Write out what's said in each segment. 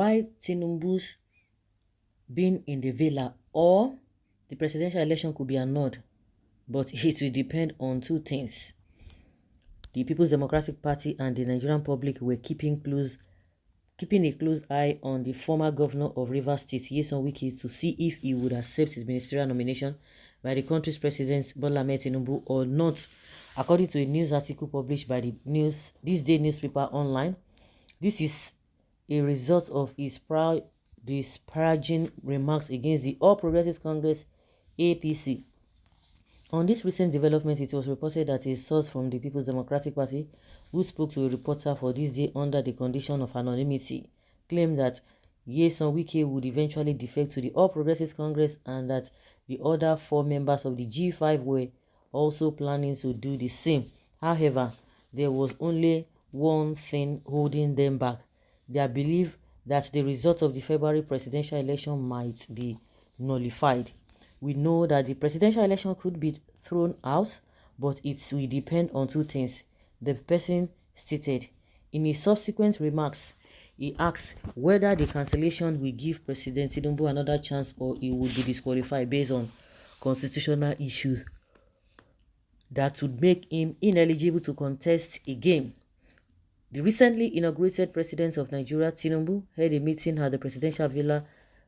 why Tinubu'S being in the villa or the presidential election could be annulled, but it will depend on two things. The People's Democratic Party and the Nigerian public were keeping a close eye on the former governor of Rivers State, Nyesom Wike, to see if he would accept his ministerial nomination by the country's president, Bola Ahmed Tinubu, or not, according to a news article published by This Day newspaper online. This is a result of his disparaging remarks against the All Progressives Congress, APC. On this recent development, it was reported that a source from the People's Democratic Party, who spoke to a reporter for This Day under the condition of anonymity, claimed that Nyesom Wike would eventually defect to the All Progressives Congress and that the other 4 members of the G5 were also planning to do the same. However, there was only one thing holding them back: their belief that the result of the February presidential election might be nullified. We know that the presidential election could be thrown out, but it will depend on two things, the person stated. In his subsequent remarks, he asked whether the cancellation will give President Tinubu another chance or he would be disqualified based on constitutional issues that would make him ineligible to contest again. The recently inaugurated president of Nigeria, Tinubu, held a meeting at the presidential villa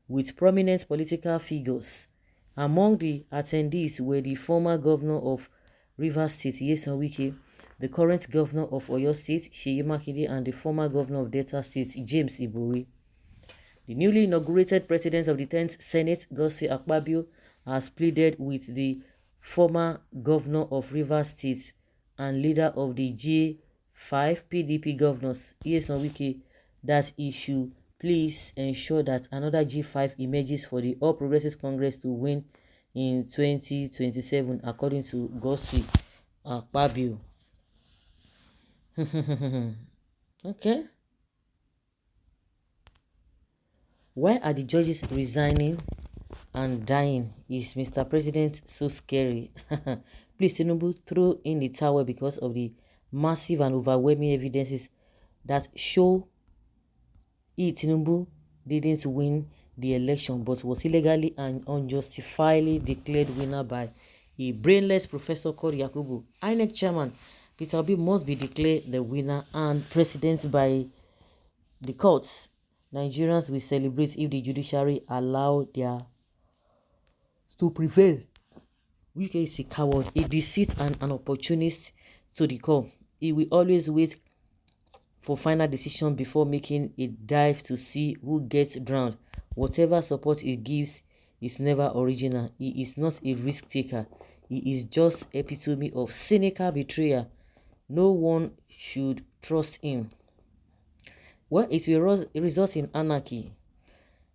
with prominent political figures. Among the attendees were the former governor of Rivers State, Nyesom Wike, the current governor of Oyo State, Seyi Makinde, and the former governor of Delta State, James Ibori. The newly inaugurated president of the 10th Senate, Godswill Akpabio, has pleaded with the former governor of Rivers State and leader of the G5 PDP governors, Nyesom Wike, that he should please ensure that another G5 emerges for the All Progressives Congress to win in 2027, according to Godswill Akpabio. Okay. Why are the judges resigning and dying? Is Mr. President so scary? Please, Tinubu, throw in the towel because of the massive and overwhelming evidences that show Tinubu didn't win the election but was illegally and unjustifiably declared winner by a brainless professor called Yakubu. INEC chairman Peter Obi must be declared the winner and president by the courts. Nigerians will celebrate if the judiciary allow their to prevail. Wike is a coward, a deceit, and an opportunist to the core. He will always wait for final decision before making a dive to see who gets drowned. Whatever support he gives is never original. He is not a risk taker. He is just epitome of cynical betrayal. No one should trust him. Well, it will result in anarchy.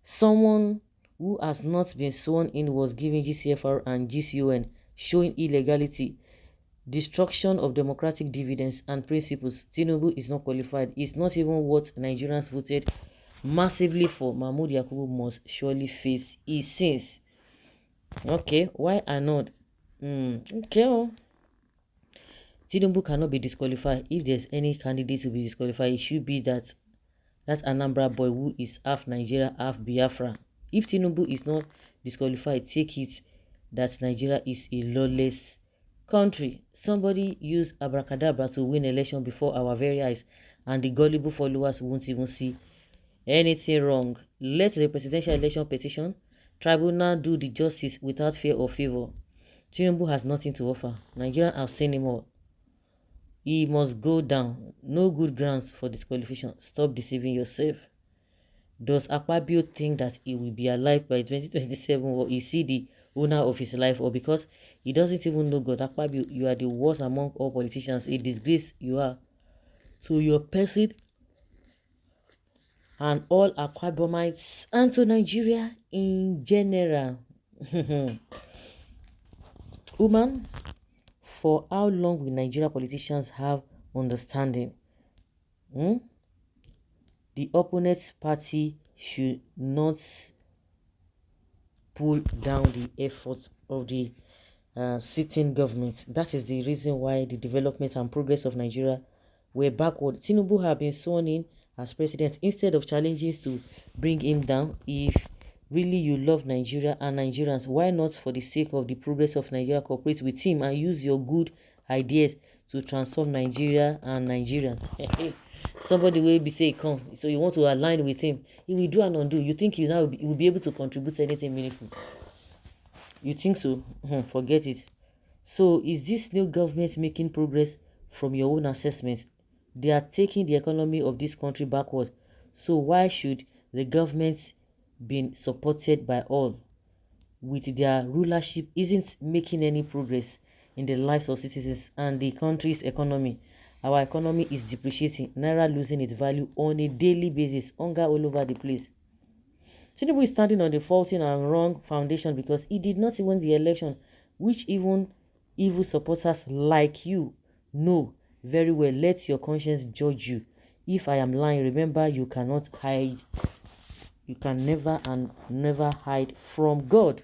Someone who has not been sworn in was given GCFR and GCON, showing illegality, destruction of democratic dividends and principles. Tinubu is not qualified. It's not even what Nigerians voted massively for. Mahmoud Yakubu must surely face his sins. Okay, why are not? Okay. Tinubu cannot be disqualified. If there's any candidate to be disqualified, it should be that Anambra boy who is half Nigeria, half Biafra. If Tinubu is not disqualified, take it that Nigeria is a lawless country. Somebody used abracadabra to win election before our very eyes, and the gullible followers won't even see anything wrong. Let the presidential election petition tribunal do the justice without fear or favor. Tinubu has nothing to offer. Nigerians have seen him all. He must go down. No good grounds for disqualification. Stop deceiving yourself. Does Akpabio think that he will be alive by 2027, or is he the owner of his life, or because he doesn't even know God? Akpabio, you are the worst among all politicians. A disgrace you are to your person and all Akwabomites and to Nigeria in general. Woman, for how long will Nigeria politicians have understanding? The opponent party should not pull down the efforts of the sitting government. That is the reason why the development and progress of Nigeria were backward. Tinubu have been sworn in as president instead of challenges to bring him down. If really you love Nigeria and Nigerians, why not, for the sake of the progress of Nigeria, cooperate with him and use your good ideas to transform Nigeria and Nigerians? Somebody will be say come, so you want to align with him, he will do and undo. You think you now will be able to contribute anything meaningful? You think so? Forget it. So is this new government making progress from your own assessment? They are taking the economy of this country backward. So why should the government be supported by all with their rulership isn't making any progress in the lives of citizens and the country's economy? Our economy is depreciating, naira losing its value on a daily basis, hunger all over the place. Tinubu is standing on the faulty and wrong foundation because he did not win the election, which even evil supporters like you know very well. Let your conscience judge you. If I am lying, remember you cannot hide. You can never and never hide from God.